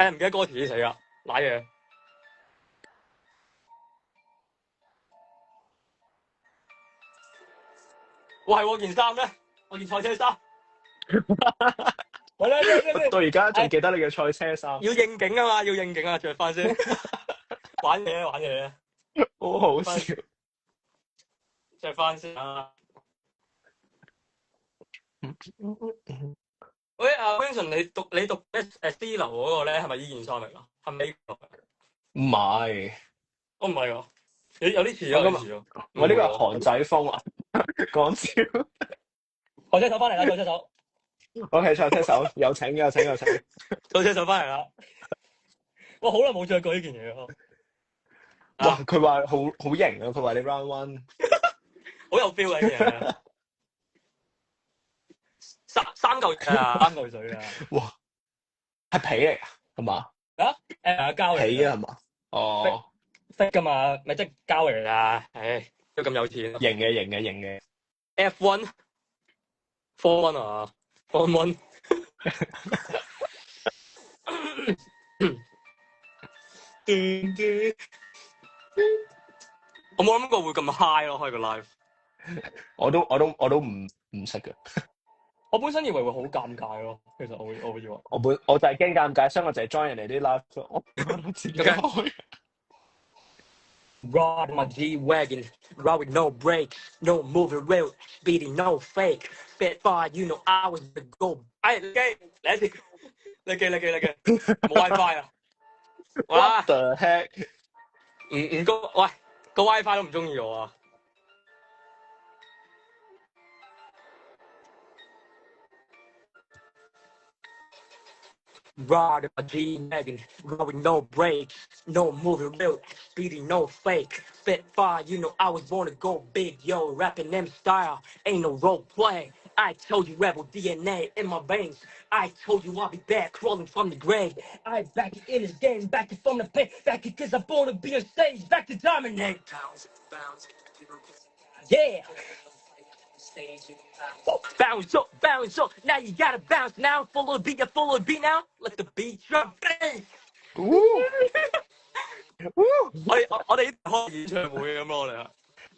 唔記得歌詞死啦，瀨嘢。哇，係喎件衫咧，我件賽車衫。到而家仲記得你嘅賽車衫。要應景啊嘛，要應景啊，着翻先。玩嘢，好好笑。着翻先啊！喂，阿 Vincent，你讀C 樓嗰個咧，係咪呢件衫嚟㗎？係咪呢個？唔係，唔係喎，有啲似咯。我呢個係韓仔風啊，講笑。賽車手翻嚟啦，賽車手。OK，賽車手有請。賽車手翻嚟啦。我好耐冇着過呢件嘢咯。哇！佢話好型啊！佢話你 round one， 好有 feel 嘅嘢。三嚿水啊！哇，係皮嚟㗎，係嘛？膠嚟皮啊，係嘛？哦，識㗎嘛？咪即係膠嚟㗎。唉，都咁有錢。型嘅。F1 4-1啊 ，4-1。我冇諗過會咁 high 咯，開個 live。我都唔識嘅。我本身以為會好尷尬咯，其實我以為。我就係驚尷尬，所以我就係 join 人哋啲 live， 我自己開。Ride my G-Wagon, ride with no brakes, no moving real, speeding no fake, spit fire, you know I was the go。哎，你記，冇 WiFi 啊！哇 ！What the heck？ 唔高，喂，個 WiFi 都唔中意我啊！Ride my G-Wagon, ride with no brakes, no moving real, speeding no fake, spit fire, you know I was born to go big, yo, rapping them style, ain't no role play. I told you rebel DNA in my veins. I told you I'll be back, crawling from the grave. I back it in this game, back it from the pain, back it cause I'm born to be on stage, back to dominate. Yeah. Bounce up, now you gotta bounce now. Follow the beat now. Let the beat drop. 我哋開演唱會咁咯，我哋啊。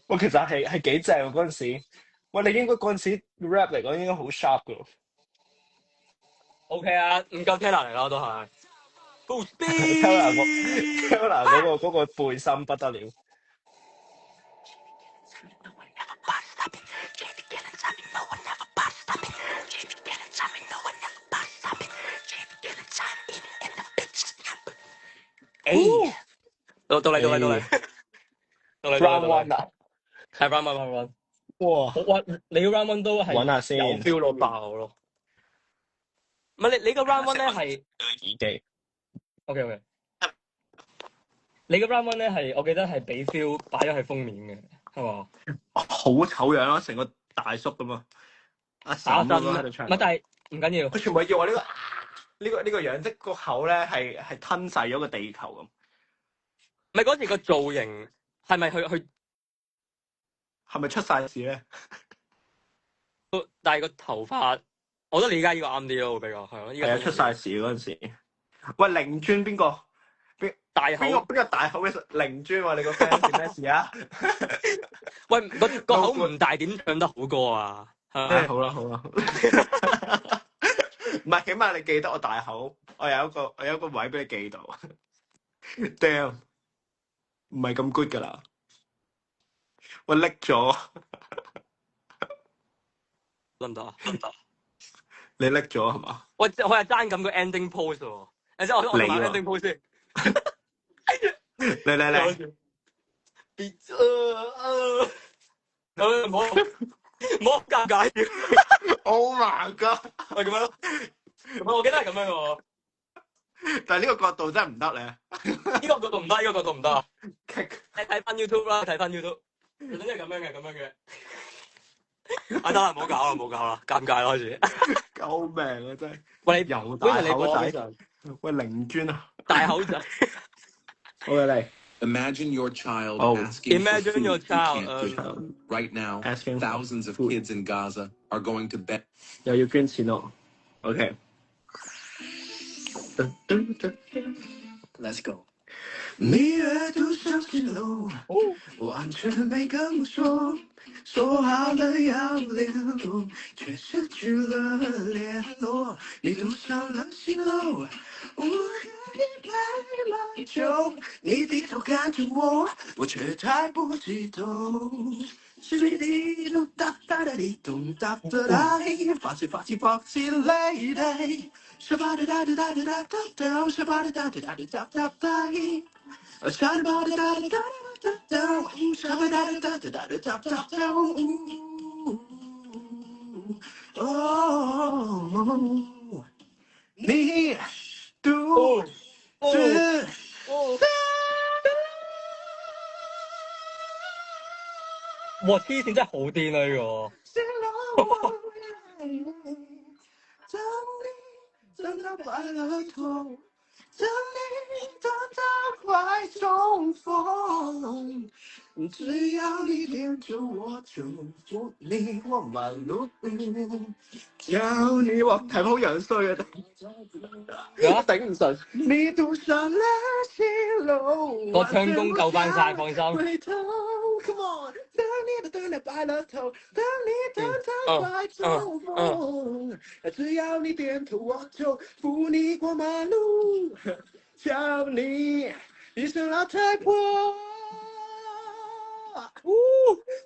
喂，其實係幾正喎嗰陣時。喂，你應該嗰陣時 rap 嚟講應該好 sharp 噶。OK 啊，唔夠 Taylor 嚟啦都係。Taylor 嗰個背心不得了。到你 round one 啊，係 round one。哇！你個 round one 都係揾下先，有 feel 到爆咯。唔係你個 round one 咧係耳機。OK。你個 round one 咧係我記得係俾 feel 擺咗喺封面嘅，係嘛？好醜樣咯，成個大叔咁啊！阿嬸咁樣喺度唱。唔係，但係唔緊要。佢全部要我呢個樣，即係個口咧係吞噬咗個地球咁。唔係嗰時個造型係咪佢係咪出晒事咧？但係個頭髮，我覺得你而家呢個啱啲咯，比較係咯。係啊，出晒事嗰陣時。喂，靈尊邊個？大口邊個大口嘅靈尊喎？你個 friend 咩事啊？喂，個口唔大點唱得好歌啊？好啦。唔係，起碼你記得我大口，我有一個位俾你記到。Damn， 唔係咁 good 噶啦。我拎咗，得唔得？你拎咗係嘛？我係爭咁個 ending pose 喎。即係我買 ending pose 先。嚟。唔好尷尬。Oh my god！係咁樣咯。我記得係咁樣喎。但係呢個角度真係唔得咧。呢個角度唔得，呢個角度唔得啊！你睇翻 YouTube 啦，睇翻 YouTube。真係咁樣嘅。得啦，唔好搞啦，尷尬咯，開始。救命啊！真係。喂，又大口仔。喂，靈尊啊！大口仔。好嘅嚟。Imagine your child asking Imagine for food your you child, can't give. Right now, asking thousands of kids in Gaza are going to bed. 又要捐錢咯。OK。Let's go。你阅读上几楼？完全没跟我说，说好了要联络，却失去了联络。你堵上了新楼，我可以拍马球，你低头看着我，我却太不激动。是你滴咚哒哒哒滴咚哒哒哒，发起累累，是吧哒哒哒哒哒哒哒，是吧哒哒哒哒哒哒哒。Shut up, da da da da da da. Shut up, da da da da da da da. Oh， 你独自。哇！黐線真係好癲啊！呢個。等到白了头，等你等到怀中风，只要你牵着我就扶你过马路。叫你我睇好樣衰啊！頂唔順。你堵上了新樓，個唱功夠翻晒，放心。Come on， 等你的對臉白了頭，等你等到懷中風，只要你點頭我就扶你過馬路，叫你一聲老太婆。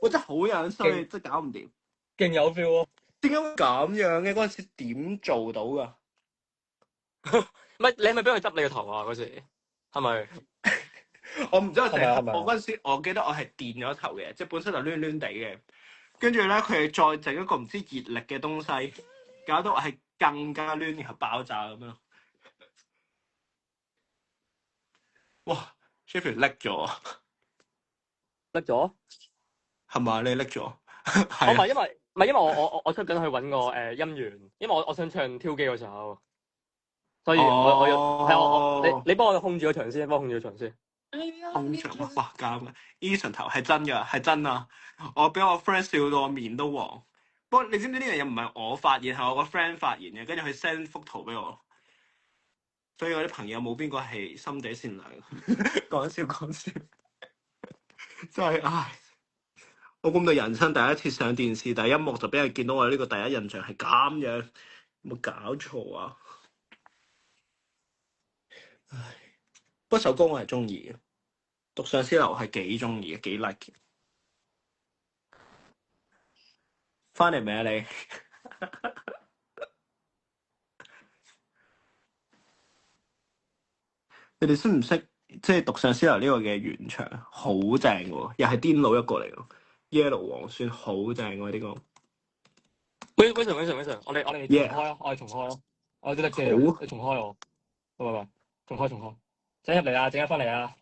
我真係好樣衰，真係搞唔掂。勁有 feel 喎！點解會咁樣嘅？嗰陣時點做到㗎？唔係你係咪俾佢執你個頭啊？嗰時係咪？我唔知我成日，係我嗰陣時，我記得我係電咗頭嘅，即係本身就攣攣地嘅。跟住咧，佢哋再整一個唔知熱力嘅東西，搞到我係更加攣，然後爆炸咁樣。哇 ！Jeffrey 拎咗，甩咗？係嘛？你拎咗？我唔係因為我出緊去揾個音源，因為我想唱挑機嗰時候，所以我要係我你幫我控住個場先，控住個場先。控場哇啱啊 ！Eason 頭係真㗎，係真啊！我俾我 friend 笑到我面都黃。不過你知唔知呢樣嘢唔係我發現，係我個 friend 發現嘅，跟住佢 send 幅圖俾我。所以我啲朋友冇邊個係心地善良。講笑，真係唉！我估唔到人生第一次上電視，第一幕就俾人見到我呢個第一印象係咁樣，有冇搞錯啊？唉，不過首歌我係中意嘅，《獨上詩樓》係幾中意嘅，幾 like 嘅。翻嚟未啊你？你哋識唔識即係獨上仙樓呢個嘅原唱好正喎，又係癲佬一個嚟嘅 Yellow 黃酸好正喎呢個。Wilson，我哋重開咯，我哋重開咯，我啲力借你重開我，喂，重開，整入嚟啊，整入翻嚟啊！